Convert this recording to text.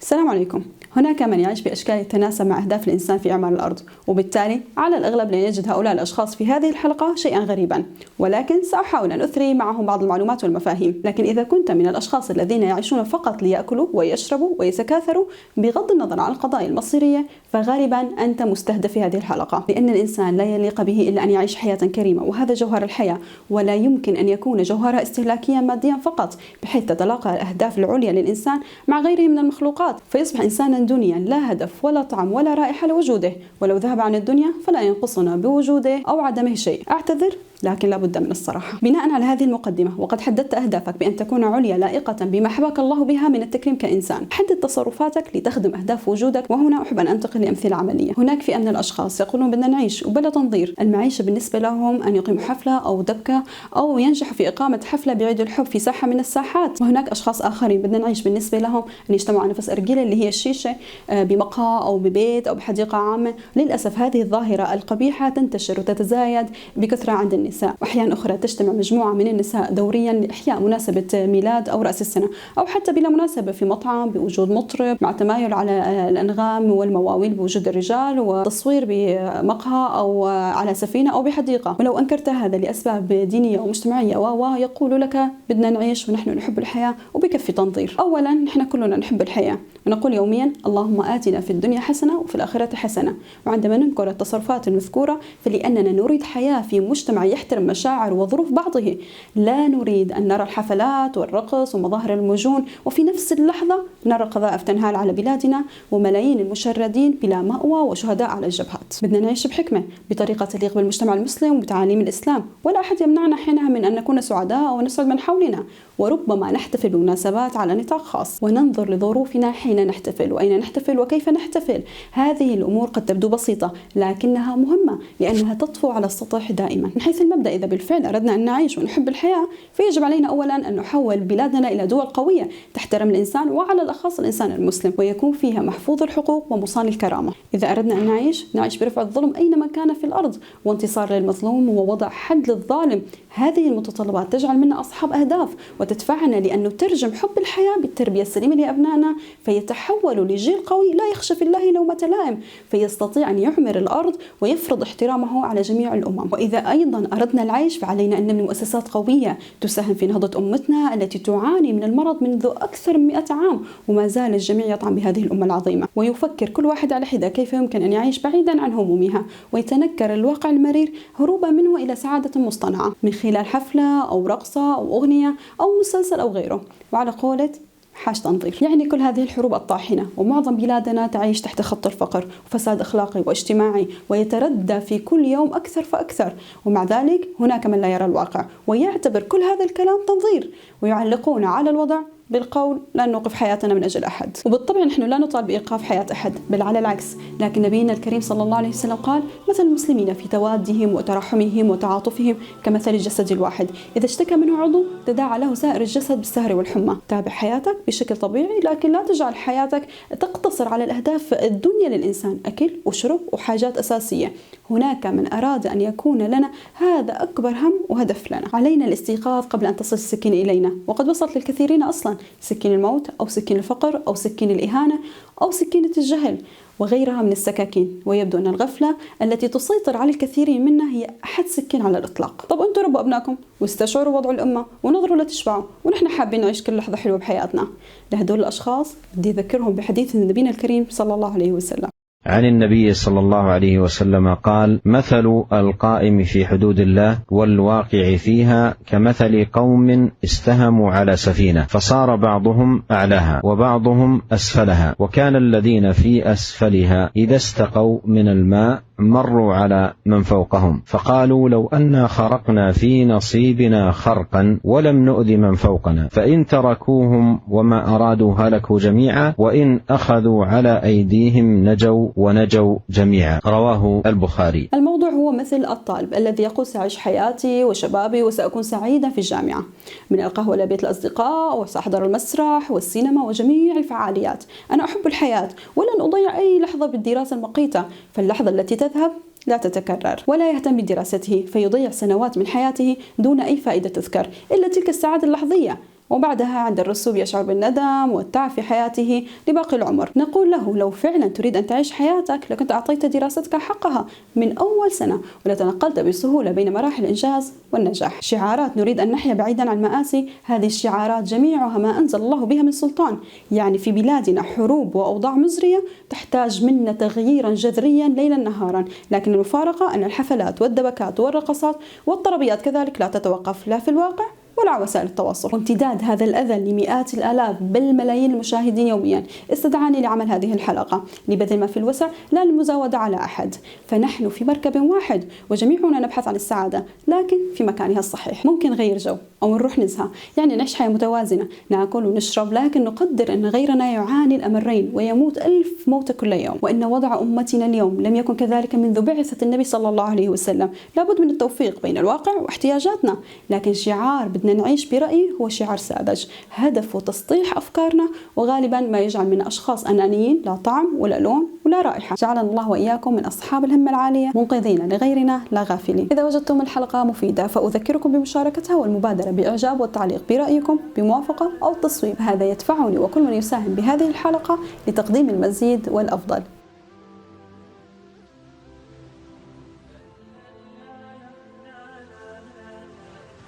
السلام عليكم. هناك من يعيش بأشكال يتناسب مع أهداف الإنسان في إعمار الأرض، وبالتالي على الأغلب لن يجد هؤلاء الأشخاص في هذه الحلقة شيئا غريبا، ولكن سأحاول أن أثري معهم بعض المعلومات والمفاهيم. لكن إذا كنت من الأشخاص الذين يعيشون فقط ليأكلوا ويشربوا ويتكاثروا بغض النظر عن القضايا المصيرية، فغالبا أنت مستهدف في هذه الحلقة، لأن الإنسان لا يليق به إلا أن يعيش حياة كريمة، وهذا جوهر الحياة، ولا يمكن أن يكون جوهرها استهلاكيا ماديا فقط، بحيث تتلاقى الأهداف العليا للإنسان مع غيره من المخلوقات، فيصبح إنسانا دنيا لا هدف ولا طعم ولا رائحة لوجوده، ولو ذهب عن الدنيا فلا ينقصنا بوجوده أو عدمه شيء. أعتذر، لكن لابد من الصراحة. بناء على هذه المقدمة، وقد حددت أهدافك بأن تكون عليا لائقة بما حباك الله بها من التكريم كإنسان، حدد تصرفاتك لتخدم أهداف وجودك. وهنا أحب أن أنتقل لأمثلة عملية. هناك فئة من الأشخاص يقولون بدنا نعيش وبلا تنظير. المعيشة بالنسبة لهم أن يقيموا حفلة أو دبكة أو ينجحوا في إقامة حفلة بعيد الحب في ساحة من الساحات. وهناك أشخاص آخرين بدنا نعيش بالنسبة لهم أن يجتمعوا على نفس أرجيلة اللي هي الشيشة بمقهى أو ببيت أو بحديقة عامة. للأسف هذه الظاهرة القبيحة تنتشر وتتزايد بكثرة عند النساء، وأحيانا أخرى تجتمع مجموعة من النساء دوريا لإحياء مناسبة ميلاد أو رأس السنة، أو حتى بلا مناسبة في مطعم بوجود مطرب، مع تمايل على الأنغام والمواويل بوجود الرجال، وتصوير بمقهى أو على سفينة أو بحديقة. ولو أنكرت هذا لأسباب دينية ومجتمعية يقول لك بدنا نعيش ونحن نحب الحياة وبكفي تنظير. أولا، نحن كلنا نحب الحياة ونقول يوميا اللهم آتنا في الدنيا حسنة وفي الآخرة حسنة. وعندما ننكر التصرفات المذكورة فلأننا نريد حياة في مجتمع يحترم مشاعر وظروف بعضه، لا نريد أن نرى الحفلات والرقص ومظاهر المجون وفي نفس اللحظة نرى القذائف تنهال على بلادنا وملايين المشردين بلا مأوى وشهداء على الجبهات. بدنا نعيش بحكمة بطريقة تليق بالمجتمع المسلم وبتعاليم الإسلام، ولا أحد يمنعنا حينها من أن نكون سعداء ونسعد من حولنا، وربما نحتفل بمناسبات على نطاق خاص وننظر لظروفنا حين نحتفل وأين نحتفل وكيف نحتفل. هذه الأمور قد تبدو بسيطة لكنها مهمة، لأنها تطفو على السطح دائما. من حيث المبدأ، إذا بالفعل أردنا أن نعيش ونحب الحياة فيجب علينا أولا أن نحول بلادنا إلى دول قوية تحترم الإنسان وعلى الأخص الإنسان المسلم، ويكون فيها محفوظ الحقوق ومصان الكرامة. إذا أردنا أن نعيش برفع الظلم أينما كان في الأرض وانتصار للمظلوم ووضع حد للظالم. هذه المتطلبات تجعل منا أصحاب أهداف وتدفعنا لأن نترجم حب الحياة بالتربية السليمة لأبنائنا، فيتحولوا لجيل قوي لا يخشى في الله لومة لائم، فيستطيع أن يعمر الأرض ويفرض احترامه على جميع الأمم. وإذا أيضا أردنا العيش فعلينا أن نبني مؤسسات قوية تساهم في نهضة أمتنا التي تعاني من المرض منذ أكثر من 100 عام، وما زال الجميع يطعن بهذه الأمة العظيمة، ويفكر كل واحد على حدة كيف يمكن أن يعيش بعيدا عن همومها ويتنكر الواقع المرير هروبا منه إلى سعادة مصطنعة من خلال حفلة أو رقصة أو أغنية أو مسلسل أو غيره. وعلى قولة حاج تنظير. يعني كل هذه الحروب الطاحنة ومعظم بلادنا تعيش تحت خط الفقر وفساد أخلاقي واجتماعي ويتردى في كل يوم أكثر فأكثر، ومع ذلك هناك من لا يرى الواقع ويعتبر كل هذا الكلام تنظير، ويعلقون على الوضع بالقول لن نوقف حياتنا من أجل أحد. وبالطبع نحن لا نطالب بإيقاف حياة أحد، بل على العكس. لكن نبينا الكريم صلى الله عليه وسلم قال مثل المسلمين في توادهم وترحمهم وتعاطفهم كمثل الجسد الواحد، إذا اشتكى منه عضو تداعى له سائر الجسد بالسهر والحمى. تابع حياتك بشكل طبيعي، لكن لا تجعل حياتك تقتصر على الأهداف الدنيا للإنسان، أكل وشرب وحاجات أساسية. هناك من أراد أن يكون لنا هذا أكبر هم وهدف لنا. علينا الاستيقاظ قبل أن تصل السكين إلينا، وقد وصلت للكثيرين أصلا سكين الموت أو سكين الفقر أو سكين الإهانة أو سكينة الجهل وغيرها من السكاكين. ويبدو أن الغفلة التي تسيطر على الكثيرين منا هي أحد سكين على الإطلاق. طب أنتم ربوا أبناكم واستشعروا وضع الأمة ونظروا لتشبعوا، ونحن حابين نعيش كل لحظة حلوة بحياتنا. لهدول الأشخاص بدي أذكرهم بحديث نبينا الكريم صلى الله عليه وسلم عن النبي صلى الله عليه وسلم قال: مثل القائم في حدود الله والواقع فيها كمثل قوم استهموا على سفينة فصار بعضهم أعلاها وبعضهم أسفلها، وكان الذين في أسفلها إذا استقوا من الماء مروا على من فوقهم فقالوا لو أنا خرقنا في نصيبنا خرقا ولم نؤذ من فوقنا، فإن تركوهم وما أرادوا هلكوا جميعا، وإن أخذوا على أيديهم نجوا ونجوا جميعا. رواه البخاري. الموضوع هو مثل الطالب الذي يقول سأعيش حياتي وشبابي وسأكون سعيدا في الجامعة، من القهوة لبيت الأصدقاء وسأحضر المسرح والسينما وجميع الفعاليات. أنا أحب الحياة ولن أضيع أي لحظة بالدراسة المقيتة، فاللحظة التي تذهب لا تتكرر، ولا يهتم بدراسته فيضيع سنوات من حياته دون أي فائدة تذكر إلا تلك السعادة اللحظية. وبعدها عند الرسوب يشعر بالندم والتعب في حياته لباقي العمر. نقول له لو فعلا تريد أن تعيش حياتك لكنت أعطيت دراستك حقها من أول سنة ولتنقلت بسهولة بين مراحل الإنجاز والنجاح. شعارات نريد أن نحيا بعيدا عن مآسي، هذه الشعارات جميعها ما أنزل الله بها من سلطان. يعني في بلادنا حروب وأوضاع مزرية تحتاج منا تغييرا جذريا ليلا نهارا، لكن المفارقة أن الحفلات والدبكات والرقصات والطربيات كذلك لا تتوقف لا في الواقع ولا على وسائل التواصل. وامتداد هذا الأذى لمئات الآلاف بل ملايين المشاهدين يوميا استدعاني لعمل هذه الحلقة لبذل ما في الوسع لا للمزاودة على أحد، فنحن في مركب واحد وجميعنا نبحث عن السعادة لكن في مكانها الصحيح. ممكن نغير جو أو نروح نزهة، يعني نعيش حياة متوازنة، نأكل ونشرب، لكن نقدر أن غيرنا يعاني الأمرين ويموت 1000 موتة كل يوم، وإن وضع أمتنا اليوم لم يكن كذلك منذ بعثة النبي صلى الله عليه وسلم. لابد من التوفيق بين الواقع واحتياجاتنا، لكن شعار بدنا نعيش برأيي هو شعار ساذج هدفه تسطيح أفكارنا وغالبا ما يجعل من أشخاص أنانيين لا طعم ولا لون ولا رائحة. جعلنا الله وإياكم من أصحاب الهمة العالية منقذين لغيرنا لا غافلين. إذا وجدتم الحلقة مفيدة فأذكركم بمشاركتها والمبادرة بإعجاب والتعليق برأيكم بموافقة أو تصويب، هذا يدفعني وكل من يساهم بهذه الحلقة لتقديم المزيد والأفضل.